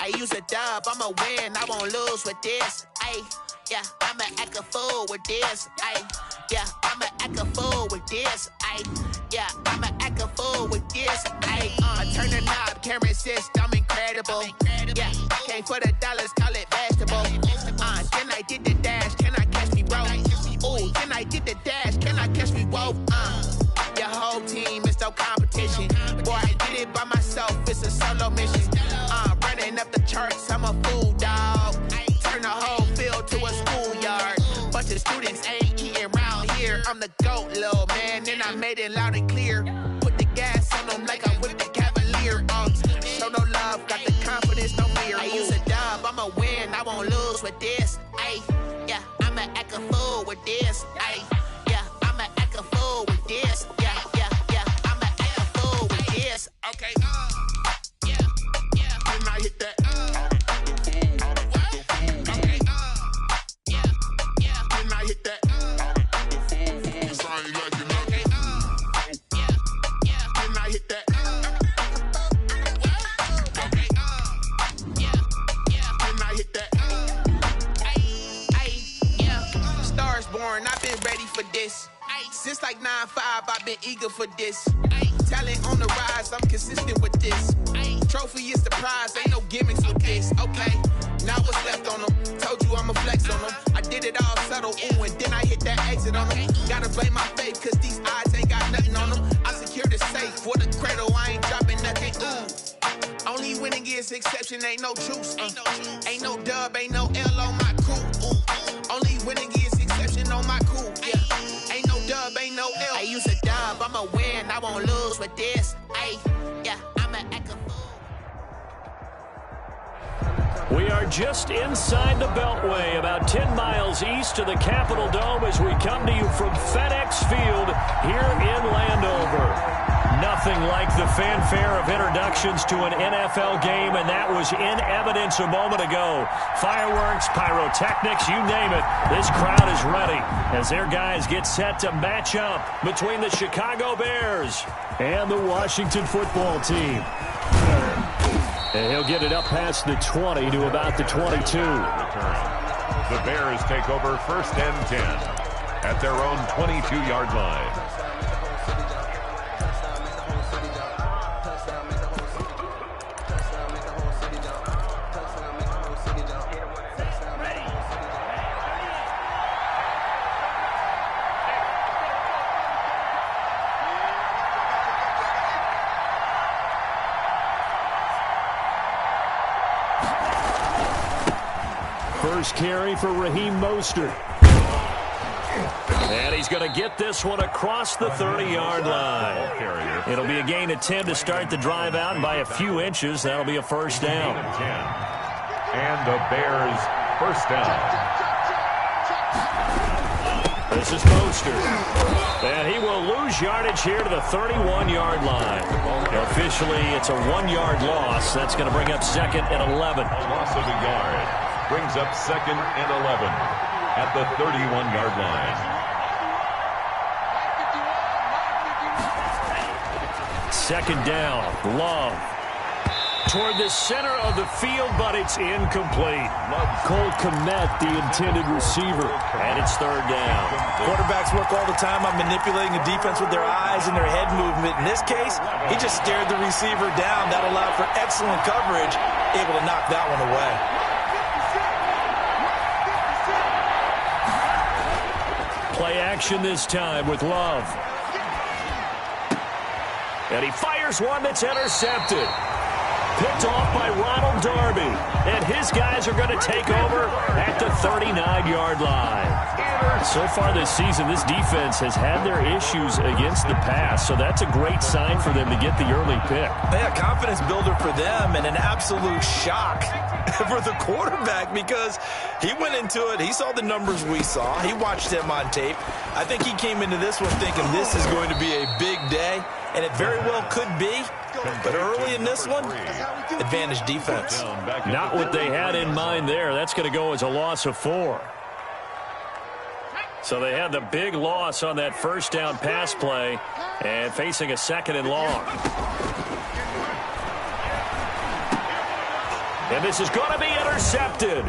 I use a dub, I'ma win, I won't lose with this. Ay, yeah, I'ma act a fool with this. Ay, yeah, I'ma act a fool with this. Ay, yeah, I'ma act a fool with this. Ay, turn the knob, camera assist, I'm incredible. Yeah, came for the dollars, call it vegetable. Then I did the dash, can I catch me, bro? Ooh, then I did the dash, can I catch me, whoa? Your whole team is no competition. Boy, I did it by myself, it's a solo mission. Running up the charts, I'm a fool, dog. Turn the whole field to a schoolyard. Bunch of students ain't eating round here. I'm the GOAT, little man, and I made it loud and clear. Put the gas on them like I whipped the Cavalier. Show no love, got the confidence, no fear. I use a dub, I'ma win, I won't lose with this. Ay, yeah, I'ma act a fool with this. Ay, yeah, I'ma act a fool with this. Yeah, yeah, yeah, I'ma act a fool with this. Okay, yeah, yeah. Can I hit that? Okay, yeah, yeah. Can I hit that? Cause I ain't like it. Okay, yeah, yeah. Can I hit that? Okay, yeah, yeah. Can I hit that? Ay, yeah. Stars born, I've been ready for this. Since like 9-5, I've been eager for this. Talent on the rise, I'm consistent with this. Trophy is the prize, ain't no gimmicks with this. Okay, now what's left on them? Told you I'ma flex on them. I did it all subtle, ooh, and then I hit that exit on them. Gotta blame my faith, cause these odds ain't got nothing on them. I secure the safe for the cradle, I ain't dropping nothing, ooh. Only winning is exception, ain't no truce. Ain't no dub, ain't no L on my crew. Only winning is exception on my crew, yeah. Ain't no dub, ain't no L. I use a dub, I'ma win, I won't lose with this. Ay, yeah, I'ma act a fool. We are just inside the Beltway, about 10 miles east of the Capitol Dome as we come to you from FedEx Field here in Landover. Nothing like the fanfare of introductions to an NFL game, and that was in evidence a moment ago. Fireworks, pyrotechnics, you name it. This crowd is ready as their guys get set to match up between the Chicago Bears and the Washington football team. And he'll get it up past the 20 to about the 22. The Bears take over 1st and 10 at their own 22-yard line. First carry for Raheem Mostert. And he's going to get this one across the 30-yard line. It'll be a gain of 10 to start the drive out, and by a few inches, that'll be a first down. And the Bears first down. This is Mostert. And he will lose yardage here to the 31-yard line. Officially, it's a 1-yard loss. That's going to bring up 2nd and 11. A loss of a yard brings up 2nd and 11 at the 31-yard line. Second down, Love. Toward the center of the field, but it's incomplete. Cole Kmet, the intended receiver, and it's 3rd down. Quarterbacks work all the time on manipulating the defense with their eyes and their head movement. In this case, he just stared the receiver down. That allowed for excellent coverage, able to knock that one away. Play action this time with Love. And he fires one that's intercepted. Picked off by Ronald Darby. And his guys are going to take over at the 39-yard line. So far this season, this defense has had their issues against the pass, so that's a great sign for them to get the early pick. Yeah, confidence builder for them and an absolute shock for the quarterback because he went into it. He saw the numbers we saw. He watched them on tape. I think he came into this one thinking this is going to be a big day, and it very well could be. But early in this one, advantage defense. Not what they had in mind there. That's going to go as a loss of 4. So they had the big loss on that first down pass play and facing a 2nd and long. And this is going to be intercepted.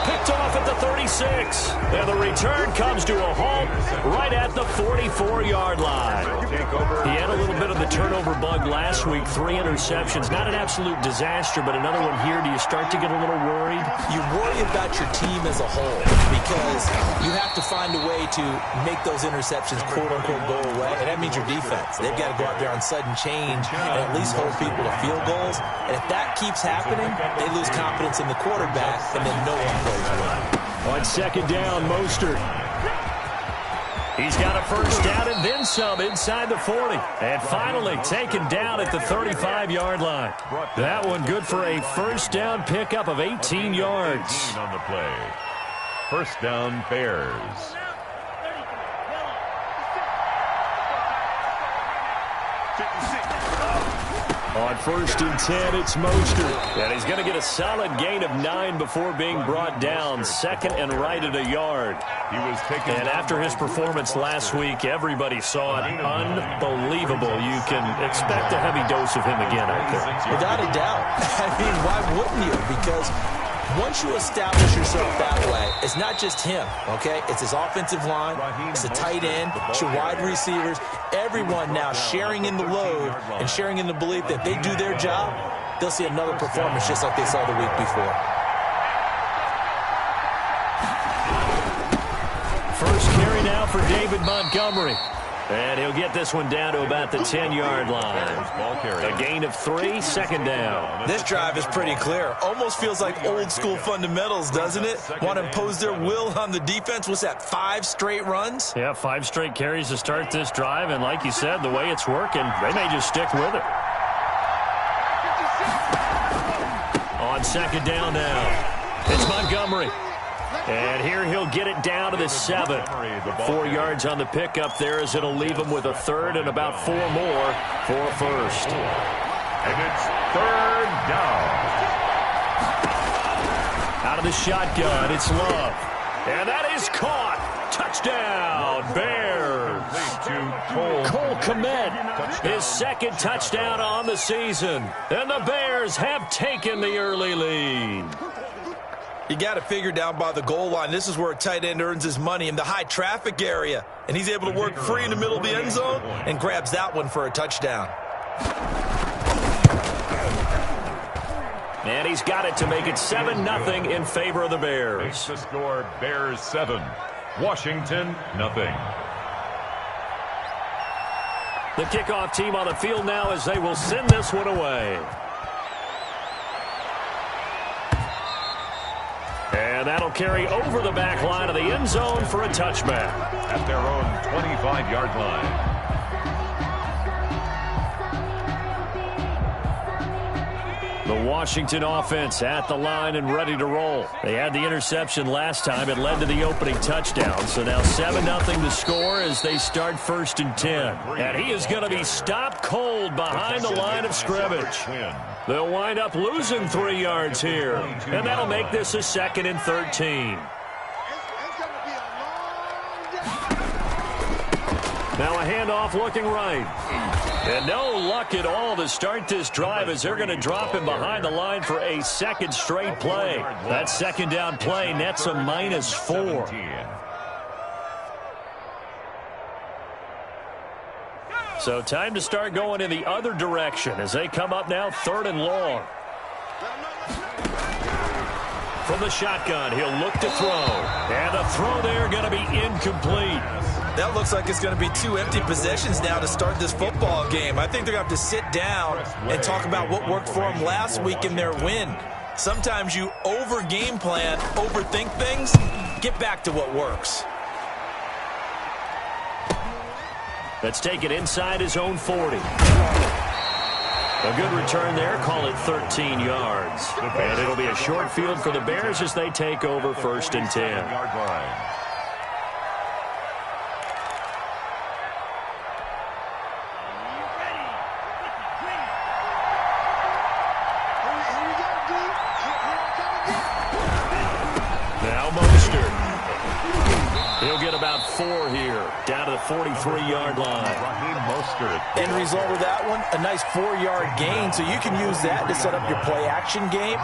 Picked off at the 36. And the return comes to a halt right at the 44-yard line. He had a little bit of the turnover bug last week. 3 interceptions. Not an absolute disaster, but another one here. Do you start to get a little worried? You worry about your team as a whole because you have to find a way to make those interceptions, quote-unquote, go away. And that means your defense. They've got to go out there on sudden change and at least hold people to field goals. And if that keeps happening, they lose confidence in the quarterback, and then no one plays well. On second down, Mostert. He's got a first down and then some inside the 40. And finally taken down at the 35-yard line. That one good for a first down pickup of 18 yards. On the play. First down, Bears. On first and 10, it's Mostert. And he's going to get a solid gain of 9 before being brought down. Second and right at a yard. He was taken. And after his performance last week, everybody saw it. Unbelievable. You can expect a heavy dose of him again, I think. Without a doubt. I mean, why wouldn't you? Because once you establish yourself that way, it's not just him, okay? It's his offensive line, it's the tight end, it's your wide receivers, everyone now sharing in the load and sharing in the belief that they do their job, they'll see another performance just like they saw the week before. First carry now for David Montgomery. And he'll get this one down to about the 10-yard line. A gain of 3, second down. This drive is pretty clear. Almost feels like old-school fundamentals, doesn't it? Want to impose their will on the defense. What's that, 5 straight runs? Yeah, 5 straight carries to start this drive. And like you said, the way it's working, they may just stick with it. On second down now, it's Montgomery. And here he'll get it down to the 7. 4 yards on the pickup there as it'll leave him with a third and about 4 more for a first. And it's third down. Out of the shotgun, it's Love. And that is caught. Touchdown, Bears. Cole Kmet, his second touchdown on the season. And the Bears have taken the early lead. You got to figure down by the goal line. This is where a tight end earns his money in the high traffic area. And he's able to work free in the middle of the end zone and grabs that one for a touchdown. And he's got it to make it 7-0 in favor of the Bears. Makes the score Bears 7, Washington nothing. The kickoff team on the field now as they will send this one away. And that'll carry over the back line of the end zone for a touchback. At their own 25-yard line. The Washington offense at the line and ready to roll. They had the interception last time. It led to the opening touchdown. So now 7-0 to score as they start first and 10. And he is going to be stopped cold behind the line of scrimmage. They'll wind up losing 3 yards here. And that'll make this a 2nd and 13. Now a handoff looking right. And no luck at all to start this drive as they're going to drop him behind the line for a second straight play. That second down play nets a -4. So time to start going in the other direction as they come up now 3rd and long. From the shotgun, he'll look to throw. And the throw there going to be incomplete. That looks like it's going to be 2 empty possessions now to start this football game. I think they're going to have to sit down and talk about what worked for them last week in their win. Sometimes you over-game plan, overthink things. Get back to what works. Let's take it inside his own 40. A good return there. Call it 13 yards. And it'll be a short field for the Bears as they take over 1st and 10. Now Mostert. He'll get about 4 here, down to the 43-yard line. End result of that one, a nice 4-yard gain, so you can use that to set up your play-action game,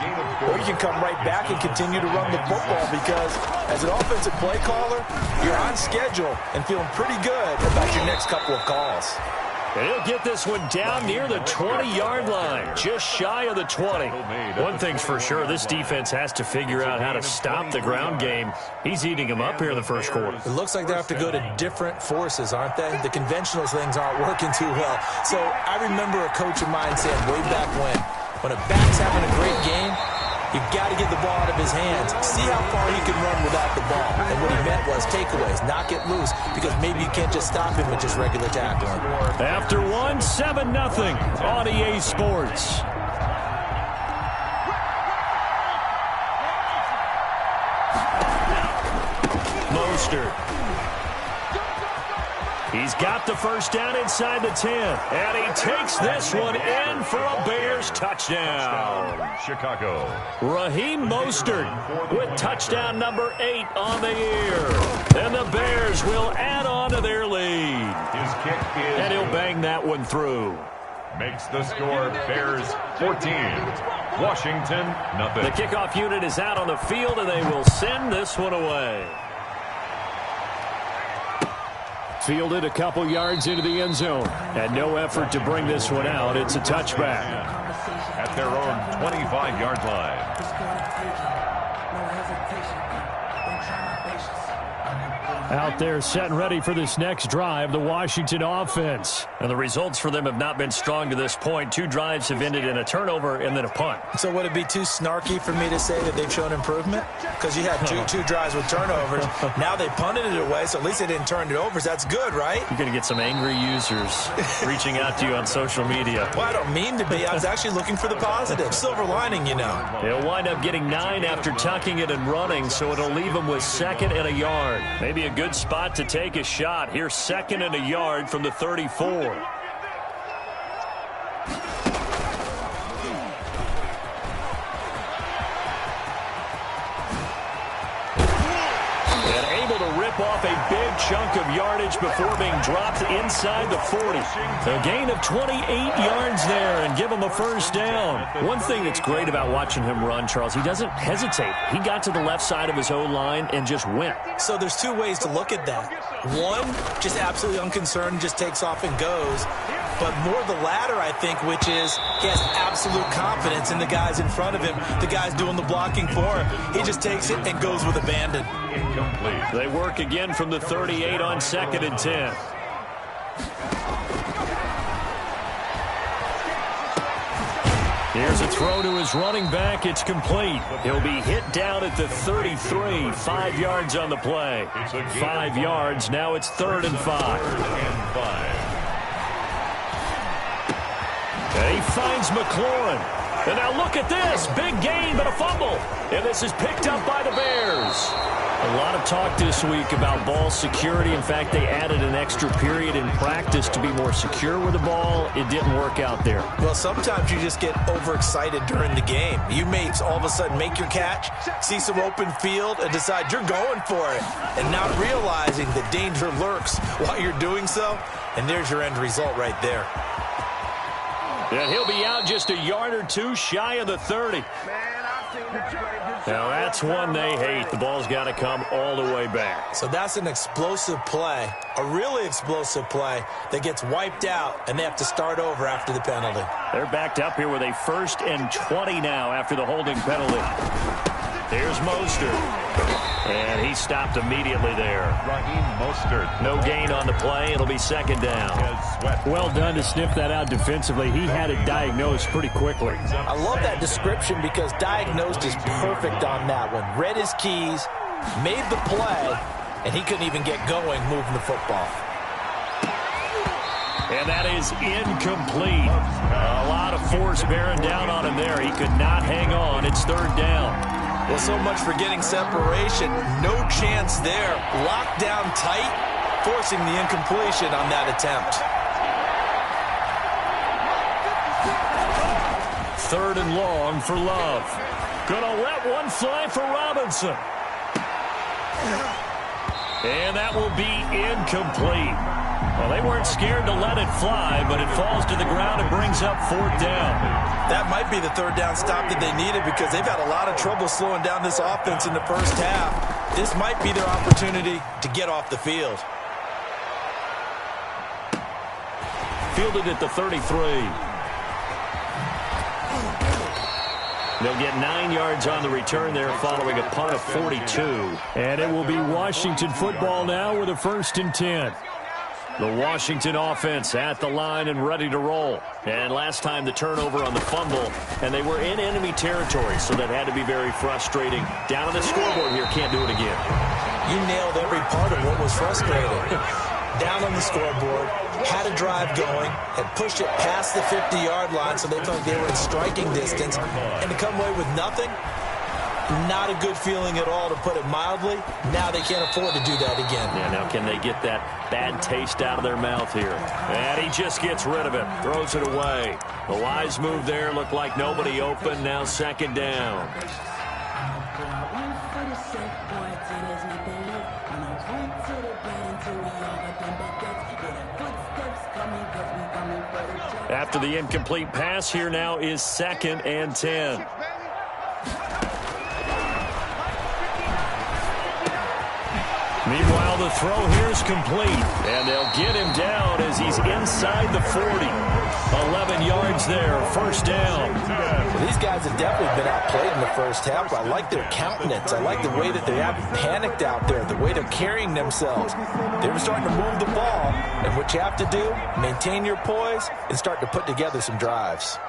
or you can come right back and continue to run the football because as an offensive play caller, you're on schedule and feeling pretty good about your next couple of calls. And he'll get this one down near the 20-yard line, just shy of the 20. One thing's for sure, this defense has to figure out how to stop the ground game. He's eating them up here in the first quarter. It looks like they have to go to different forces, aren't they? The conventional things aren't working too well. So I remember a coach of mine saying way back when a back's having a great game, you've got to get the ball out of his hands. See how far he can run without the ball. And what he meant was takeaways, knock it loose, because maybe you can't just stop him with just regular tackling. After one, 7-0 on EA Sports. Mostert. He's got the first down inside the 10. And he takes this one in for a Bears touchdown. Chicago. Raheem Mostert with touchdown number 8 on the year. And the Bears will add on to their lead. His kick is and he'll bang that one through. Makes the score Bears 14. Washington, nothing. The kickoff unit is out on the field, and they will send this one away. Fielded a couple yards into the end zone. And no effort to bring this one out. It's a touchback. At their own 25-yard line. Out there set and ready for this next drive, the Washington offense. And the results for them have not been strong to this point. 2 drives have ended in a turnover and then a punt. So would it be too snarky for me to say that they've shown improvement? Because you had two drives with turnovers. Now they punted it away, so at least they didn't turn it over. So that's good, right? You're going to get some angry users reaching out to you on social media. Well, I don't mean to be. I was actually looking for the positive. Silver lining, you know. They'll wind up getting 9 after tucking it and running, so it'll leave them with 2nd and a yard. Maybe a good spot to take a shot. Here's 2nd and a yard from the 34. Off a big chunk of yardage before being dropped inside the 40. A gain of 28 yards there and give him a first down. One thing that's great about watching him run, Charles, he doesn't hesitate. He got to the left side of his own line and just went. So there's 2 ways to look at that. One, just absolutely unconcerned, just takes off and goes. But more the latter, I think, which is he has absolute confidence in the guys in front of him, the guys doing the blocking for him. He just takes it and goes with abandon. Incomplete. They work again from the 38 on 2nd and 10. Here's a throw to his running back. It's complete. He'll be hit down at the 33. 5 yards on the play. 5 yards. Now it's 3rd and 5. And he finds McLaurin. And now look at this. Big gain, but a fumble. And this is picked up by the Bears. A lot of talk this week about ball security. In fact, they added an extra period in practice to be more secure with the ball. It didn't work out there. Well, sometimes you just get overexcited during the game. You may all of a sudden make your catch, see some open field, and decide you're going for it, and not realizing that danger lurks while you're doing so. And there's your end result right there. And he'll be out just a yard or 2 shy of the 30. Now that's one they hate. The ball's got to come all the way back. So that's an explosive play, a really explosive play that gets wiped out, and they have to start over after the penalty. They're backed up here with a 1st and 20 now after the holding penalty. Here's Mostert. And he stopped immediately there. Raheem Mostert. No gain on the play. It'll be 2nd down. Well done to sniff that out defensively. He had it diagnosed pretty quickly. I love that description because diagnosed is perfect on that one. Read his keys, made the play, and he couldn't even get going moving the football. And that is incomplete. A lot of force bearing down on him there. He could not hang on. It's 3rd down. Well, so much for getting separation. No chance there. Locked down tight, forcing the incompletion on that attempt. 3rd and long for Love. Gonna let one fly for Robinson. And that will be incomplete. Well, they weren't scared to let it fly, but it falls to the ground and brings up 4th down. That might be the 3rd down stop that they needed because they've had a lot of trouble slowing down this offense in the first half. This might be their opportunity to get off the field. Fielded at the 33. They'll get 9 yards on the return there following a punt of 42. And it will be Washington football now with a 1st and 10. The Washington offense at the line and ready to roll. And last time the turnover on the fumble, and they were in enemy territory, so that had to be very frustrating. Down on the scoreboard here, can't do it again. You nailed every part of what was frustrating. Down on the scoreboard, had a drive going, had pushed it past the 50-yard line so they felt like they were in striking distance, and to come away with nothing, not a good feeling at all, to put it mildly. Now they can't afford to do that again. Yeah, now can they get that bad taste out of their mouth here? And he just gets rid of it, throws it away. The wise move there, looked like nobody open, now 2nd down. After the incomplete pass, here now is 2nd and 10. Meanwhile, the throw here is complete, and they'll get him down as he's inside the 40. 11 yards there, 1st down. Well, these guys have definitely been outplayed in the first half. I like their countenance. I like the way that they haven't panicked out there, the way they're carrying themselves. They're starting to move the ball, and what you have to do, maintain your poise and start to put together some drives.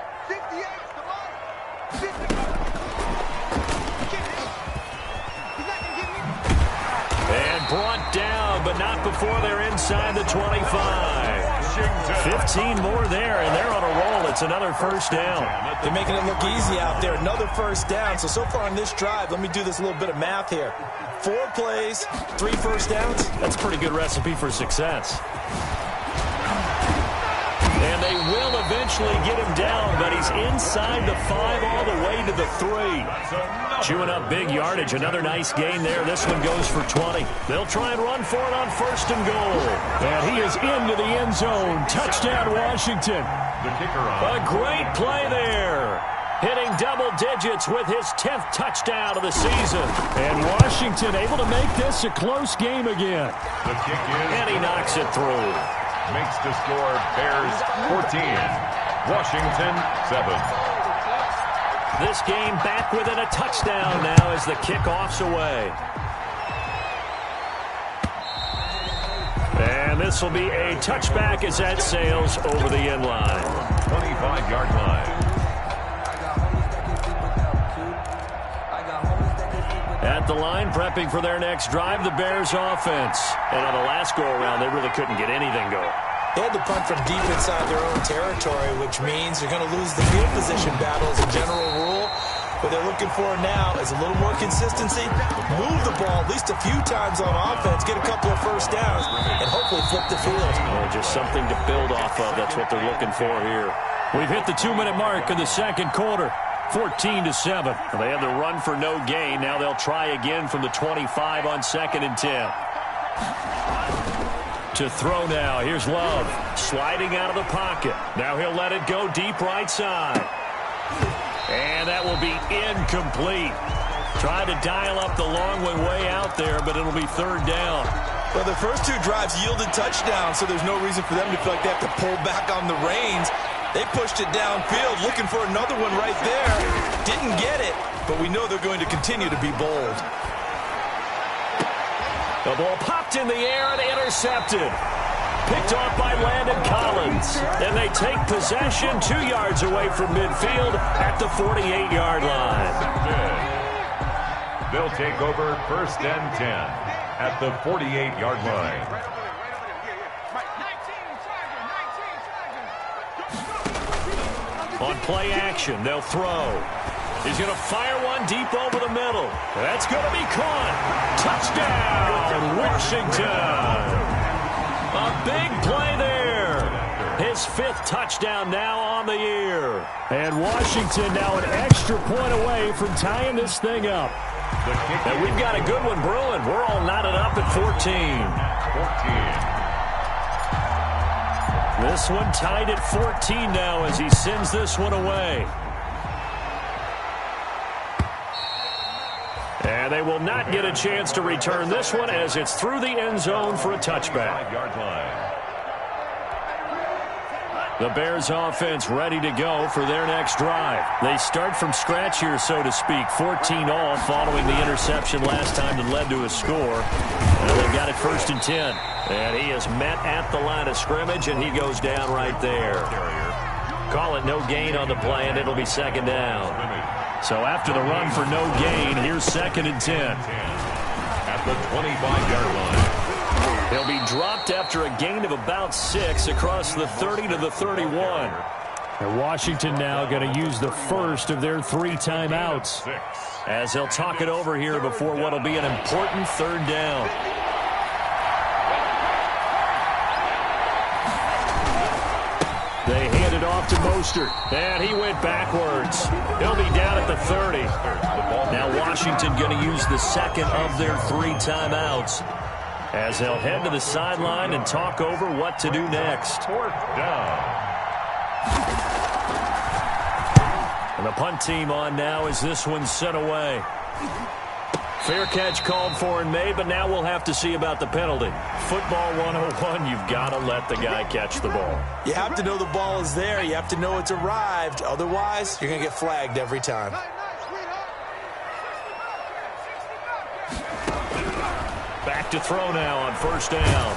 Brought down, but not before they're inside the 25. 15 more there, and they're on a roll. It's another 1st down. They're making it look easy out there. Another 1st down. So far on this drive, let me do this little bit of math here. 4 plays, 3 first downs. That's a pretty good recipe for success. And they will eventually get him down, but he's inside the 5 all the way to the 3. Chewing up big yardage. Another nice gain there. This one goes for 20. They'll try and run for it on 1st and goal. And he is into the end zone. Touchdown, Washington. The kicker on. A great play there. Hitting double digits with his 10th touchdown of the season. And Washington able to make this a close game again. The kick is. And he knocks it through. Makes the score Bears 14, Washington 7. This game back within a touchdown now as the kickoff's away. And this will be a touchback as that sails over the end line. 25-yard line. At the line, prepping for their next drive, the Bears offense. And on the last go-around, they really couldn't get anything going. They had to punt from deep inside their own territory, which means they're going to lose the field position battle as a general rule. What they're looking for now is a little more consistency, move the ball at least a few times on offense, get a couple of 1st downs, and hopefully flip the field. Well, just something to build off of. That's what they're looking for here. We've hit the 2-minute mark in the 2nd quarter. 14-7. Well, they had the run for no gain. Now they'll try again from the 25 on 2nd and 10. To throw now. Here's Love. Sliding out of the pocket. Now he'll let it go deep right side. And that will be incomplete. Tried to dial up the long one way out there, but it'll be 3rd down. Well, the first 2 drives yielded touchdowns, so there's no reason for them to feel like they have to pull back on the reins. They pushed it downfield, looking for another one right there. Didn't get it, but we know they're going to continue to be bold. The ball popped in the air and intercepted. Picked off by Landon Collins. And they take possession 2 yards away from midfield at the 48-yard line. They'll take over 1st and 10 at the 48-yard line. On play action, they'll throw. He's going to fire one deep over the middle. That's going to be caught. Touchdown, Washington. A big play there. His 5th touchdown now on the year. And Washington now an extra point away from tying this thing up. And we've got a good one brewing. We're all knotted up at 14. This one tied at 14 now as he sends this one away. And they will not get a chance to return this one as it's through the end zone for a touchback. The Bears offense ready to go for their next drive. They start from scratch here, so to speak. 14 all following the interception last time that led to a score. And they've got it 1st and 10. And he is met at the line of scrimmage, and he goes down right there. Call it no gain on the play, and it'll be 2nd down. So after the run for no gain, here's 2nd and 10. At the 25-yard line. He'll be dropped after a gain of about 6 across the 30 to the 31. And Washington now going to use the first of their 3 timeouts. As he'll talk it over here before what will be an important 3rd down. They hand it off to Mostert, and he went backwards. He'll be down at the 30. Now Washington going to use the 2nd of their 3 timeouts as they'll head to the sideline and talk over what to do next. 4th down. And the punt team on now as this one's sent away. Fair catch called for and made, but now we'll have to see about the penalty. Football 101, you've got to let the guy catch the ball. You have to know the ball is there. You have to know it's arrived. Otherwise, you're going to get flagged every time. Back to throw now on 1st down.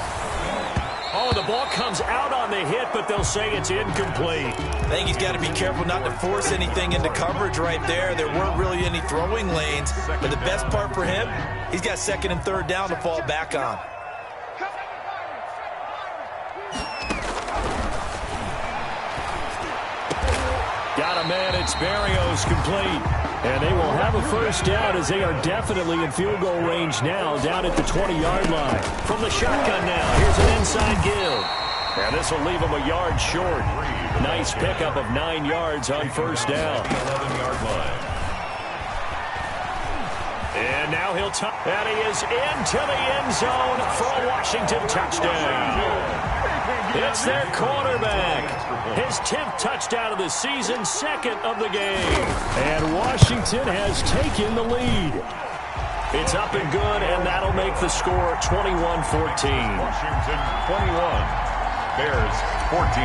Oh, the ball comes out on the hit, but they'll say it's incomplete. I think he's got to be careful not to force anything into coverage right there. There weren't really any throwing lanes, but the best part for him, he's got 2nd and 3rd down to fall back on. Got a man, it's Barrios complete. And they will have a 1st down as they are definitely in field goal range now down at the 20-yard line. From the shotgun now, here's an inside give. And this will leave him a yard short. Nice pickup of 9 yards on 1st down. 11-yard line. And now he'll and he is into the end zone for a Washington touchdown. It's their quarterback. His 10th touchdown of the season, 2nd of the game. And Washington has taken the lead. It's up and good, and that'll make the score 21-14. Washington 21. Bears 14.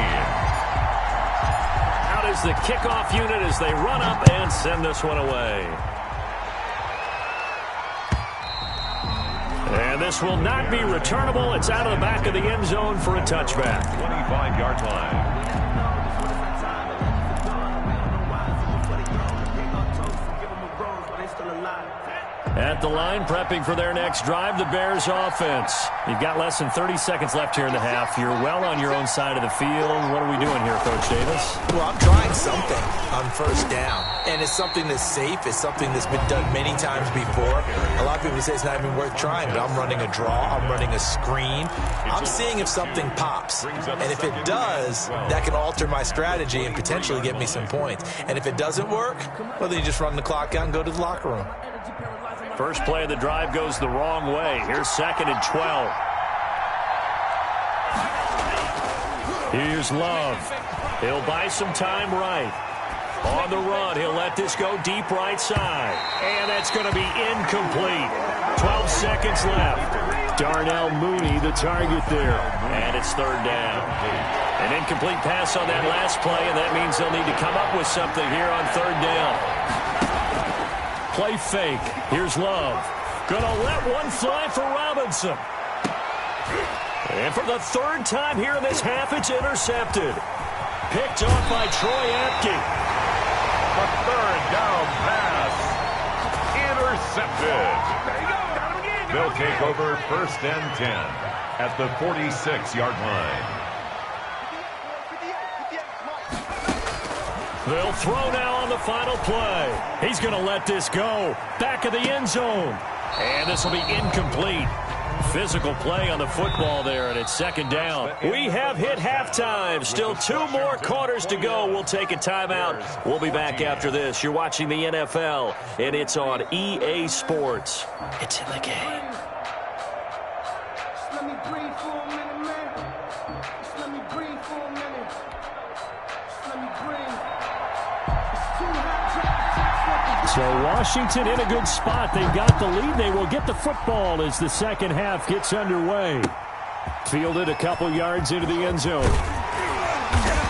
Out is the kickoff unit as they run up and send this one away. And this will not be returnable. It's out of the back of the end zone for a touchback. 25-yard line. At the line, prepping for their next drive, the Bears offense. You've got less than 30 seconds left here in the half. You're well on your own side of the field. What are we doing here, Coach Davis? Well, I'm trying something on 1st down. And it's something that's safe. It's something that's been done many times before. A lot of people say it's not even worth trying, but I'm running a draw. I'm running a screen. I'm seeing if something pops. And if it does, that can alter my strategy and potentially get me some points. And if it doesn't work, well, then you just run the clock out and go to the locker room. First play of the drive goes the wrong way. Here's 2nd and 12. Here's Love. He'll buy some time right. On the run, he'll let this go deep right side. And that's going to be incomplete. 12 seconds left. Darnell Mooney, the target there. And it's 3rd down. An incomplete pass on that last play, and that means they'll need to come up with something here on 3rd down. Play fake. Here's Love. Gonna let one fly for Robinson. And for the 3rd time here in this half, it's intercepted. Picked off by Troy Apke. A 3rd down pass. Intercepted. They'll take over 1st and 10 at the 46-yard line. They'll throw now on the final play. He's going to let this go. Back of the end zone. And this will be incomplete. Physical play on the football there, and it's second down. We have hit halftime. Still 2 more quarters to go. We'll take a timeout. We'll be back after this. You're watching the NFL, and it's on EA Sports. It's in the game. Let me breathe for a minute, man. Just let me breathe for a minute. Just let me breathe. It's too hot. So Washington in a good spot. They've got the lead. They will get the football as the second half gets underway. Fielded a couple yards into the end zone.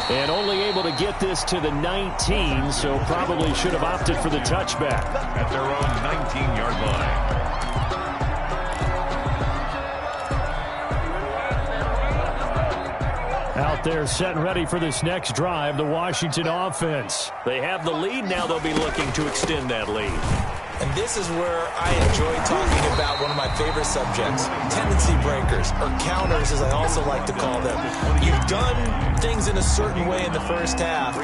And only able to get this to the 19, so probably should have opted for the touchback. At their own 19-yard line. Out there set and ready for this next drive, the Washington offense. They have the lead. Now they'll be looking to extend that lead. And this is where I enjoy talking about one of my favorite subjects, tendency breakers, or counters as I also like to call them. You've done things in a certain way in the first half,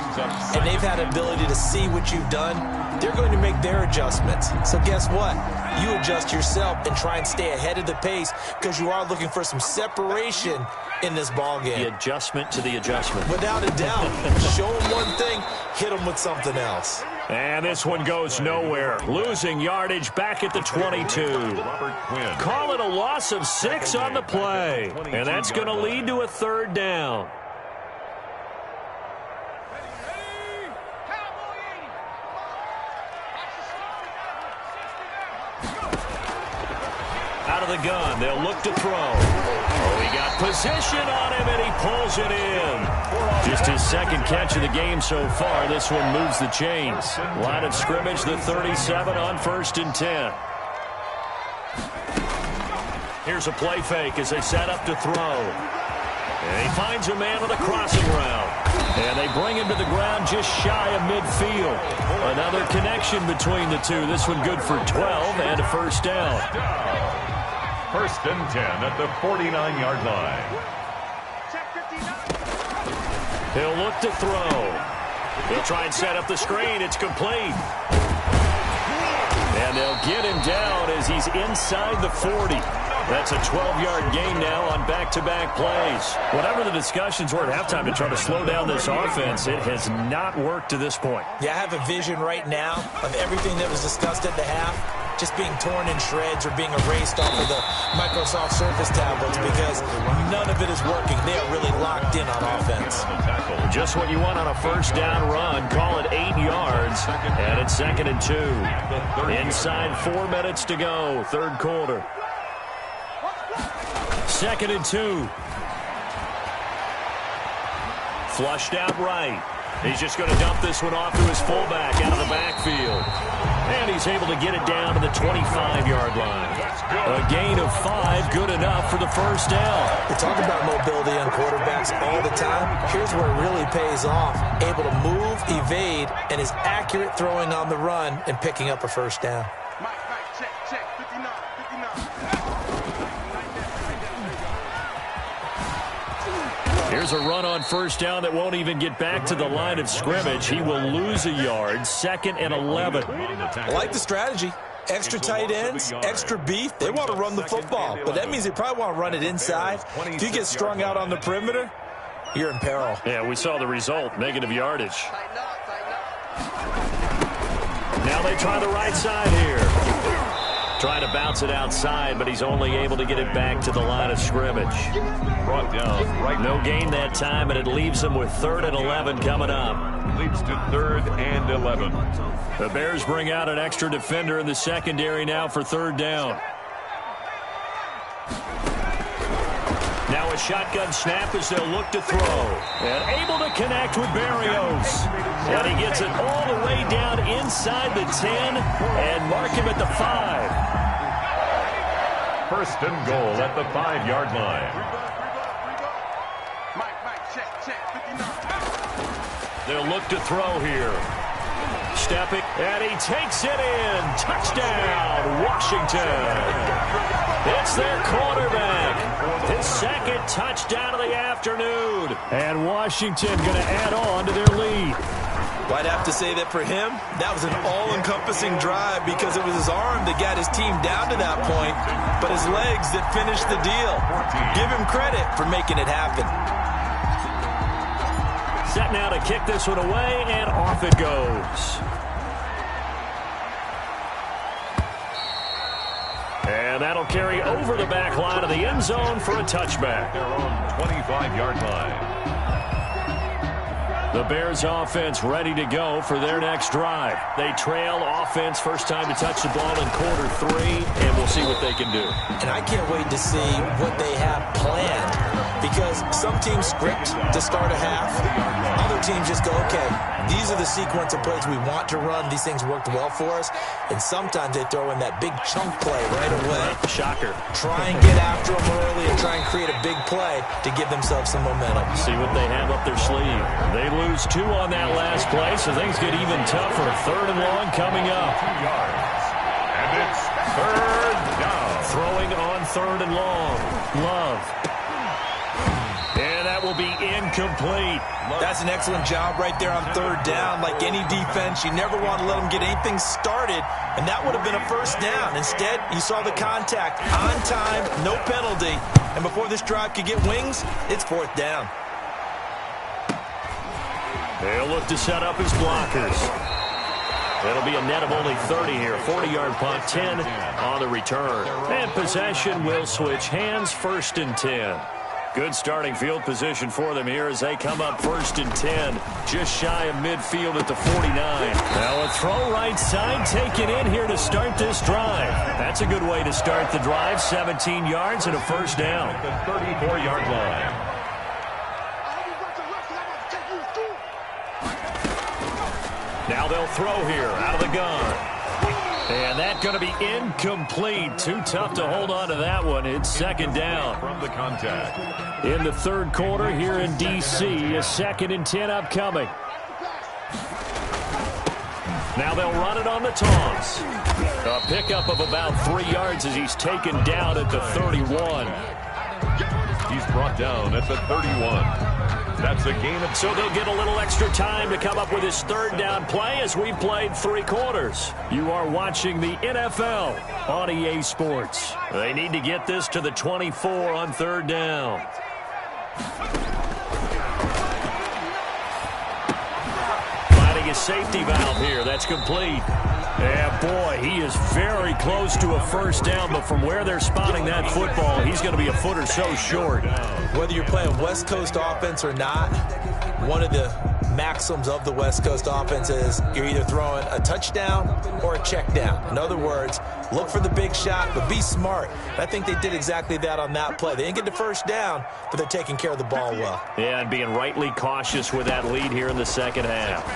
and they've had ability to see what you've done. They're going to make their adjustments. So guess what? You adjust yourself and try and stay ahead of the pace because you are looking for some separation in this ball game. The adjustment to the adjustment. Without a doubt. Show them one thing, hit them with something else. And this one goes nowhere. Losing yardage back at the 22. Call it a loss of 6 on the play. And that's going to lead to a third down. Out of the gun, they'll look to throw. Oh, he got position on him, and he pulls it in. Just his second catch of the game so far. This one moves the chains. Line of scrimmage, the 37 on 1st and 10. Here's a play fake as they set up to throw. And he finds a man on the crossing route. And they bring him to the ground just shy of midfield. Another connection between the two. This one good for 12 and a first down. 1st and 10 at the 49-yard line. He'll look to throw. He'll try and set up the screen. It's complete. And they'll get him down as he's inside the 40. That's a 12-yard gain now on back-to-back plays. Whatever the discussions were at halftime to try to slow down this offense, it has not worked to this point. Yeah, I have a vision right now of everything that was discussed at the half just being torn in shreds or being erased off of the Microsoft Surface tablets because none of it is working. They are really locked in on offense. Just what you want on a first down run. Call it 8 yards, and it's 2nd and 2. Inside 4 minutes to go, third quarter. 2nd and 2. Flushed out right. He's just going to dump this one off to his fullback out of the backfield. And he's able to get it down to the 25-yard line. A gain of 5, good enough for the first down. We talk about mobility on quarterbacks all the time. Here's where it really pays off. Able to move, evade, and is accurate throwing on the run and picking up a first down. Check, 59. Here's a run on first down that won't even get back to the line of scrimmage. He will lose a yard. 2nd and 11. I like the strategy. Extra tight ends, extra beef. They want to run the football, but that means they probably want to run it inside. If you get strung out on the perimeter, you're in peril. Yeah, we saw the result, negative yardage. Now they try the right side here. Trying to bounce it outside, but he's only able to get it back to the line of scrimmage. Brought down right. No gain that time, and it leaves him with 3rd and 11 coming up. Leads to 3rd and 11. The Bears bring out an extra defender in the secondary now for 3rd down. Now a shotgun snap as they'll look to throw. And able to connect with Barrios. And he gets it all the way down inside the 10 and mark him at the 5. 1st and goal at the 5-yard line. They'll look to throw here. Stepping, and he takes it in. Touchdown, Washington. It's their quarterback. His 2nd touchdown of the afternoon. And Washington going to add on to their lead. Well, I'd have to say that for him, that was an all-encompassing drive because it was his arm that got his team down to that point, but his legs that finished the deal. Give him credit for making it happen. Set now to kick this one away, and off it goes. And that'll carry over the back line of the end zone for a touchback. Their own 25-yard line. The Bears offense ready to go for their next drive. They trail offense, first time to touch the ball in quarter 3, and we'll see what they can do. And I can't wait to see what they have planned, because some teams script to start a half. Other teams just go, okay, these are the sequence of plays we want to run. These things worked well for us. And sometimes they throw in that big chunk play right away. Shocker. Try and get after them early and try and create a big play to give themselves some momentum. See what they have up their sleeve. They lose 2 on that last play, so things get even tougher. 3rd and long coming up. 2 yards. And it's 3rd down. Throwing on 3rd and long. Love. And that will be incomplete. That's an excellent job right there on 3rd down. Like any defense, you never want to let them get anything started, and that would have been a first down. Instead, you saw the contact on time, no penalty, and before this drive could get wings, it's 4th down. They'll look to set up his blockers. It'll be a net of only 30 here. 40-yard punt, 10 on the return. And possession will switch hands, 1st and 10. Good starting field position for them here as they come up 1st and 10, just shy of midfield at the 49. Now a throw right side taken in here to start this drive. That's a good way to start the drive. 17 yards and a first down. The 34-yard line. Now they'll throw here out of the gun. And that's going to be incomplete. Too tough to hold on to that one. It's 2nd down. From the contact. In the 3rd quarter here in D.C., a 2nd and 10 upcoming. Now they'll run it on the toss. A pickup of about 3 yards as he's taken down at the 31. He's brought down at the 31. That's a gain of... So they'll get a little extra time to come up with his 3rd down play as we played 3 quarters. You are watching the NFL on EA Sports. They need to get this to the 24 on 3rd down. Finding a safety valve here. That's complete. Yeah, boy, he is very close to a first down, but from where they're spotting that football, he's going to be a foot or so short. Whether you're playing West Coast offense or not, one of the maxims of the West Coast offense is you're either throwing a touchdown or a check down. In other words, look for the big shot, but be smart. I think they did exactly that on that play. They didn't get the first down, but they're taking care of the ball well. Yeah, and being rightly cautious with that lead here in the 2nd half.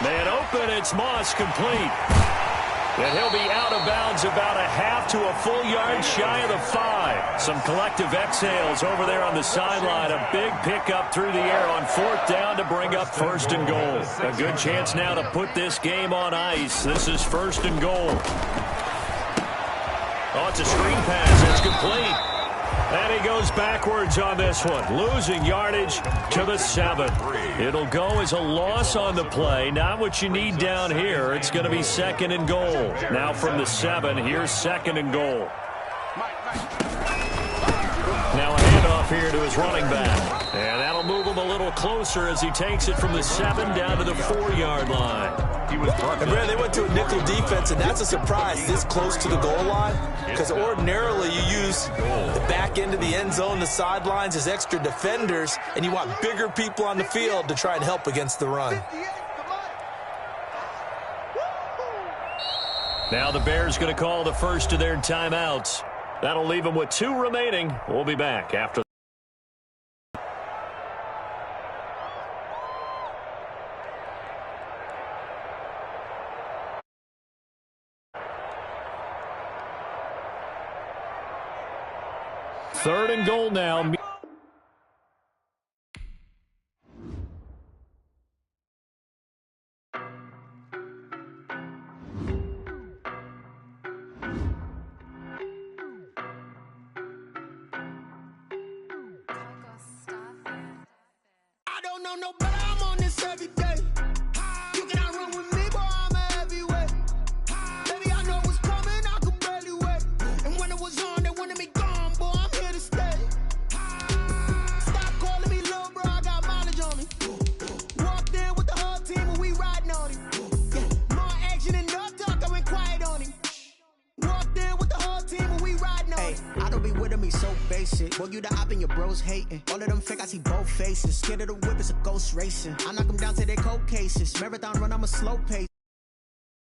Man open, it's Moss, complete. And he'll be out of bounds about a half to a full yard shy of the 5. Some collective exhales over there on the sideline. A big pickup through the air on 4th down to bring up 1st and goal. A good chance now to put this game on ice. This is 1st and goal. Oh, it's a screen pass. It's complete. And he goes backwards on this one, losing yardage to the 7. It'll go as a loss on the play. Not what you need down here. It's going to be 2nd and goal. Now from the 7, here's 2nd and goal. Now a handoff here to his running back. And that'll move him a little closer as he takes it from the 7 down to the 4-yard line. He was brought And Brad, they went to a nickel defense, and that's a surprise this close to the goal line, because ordinarily you use the back end of the end zone, the sidelines as extra defenders, and you want bigger people on the field to try and help against the run. Now the Bears going to call the first of their timeouts. That'll leave them with 2 remaining. We'll be back after. Third and goal now. I don't know no better, I'm on this every day. to me so basic. Boy, you the op and your bros hating. All of them fake, I see both faces. Scared of the whip, it's a ghost racing. I knock them down to their cold cases. Marathon run, I'm a slow pace.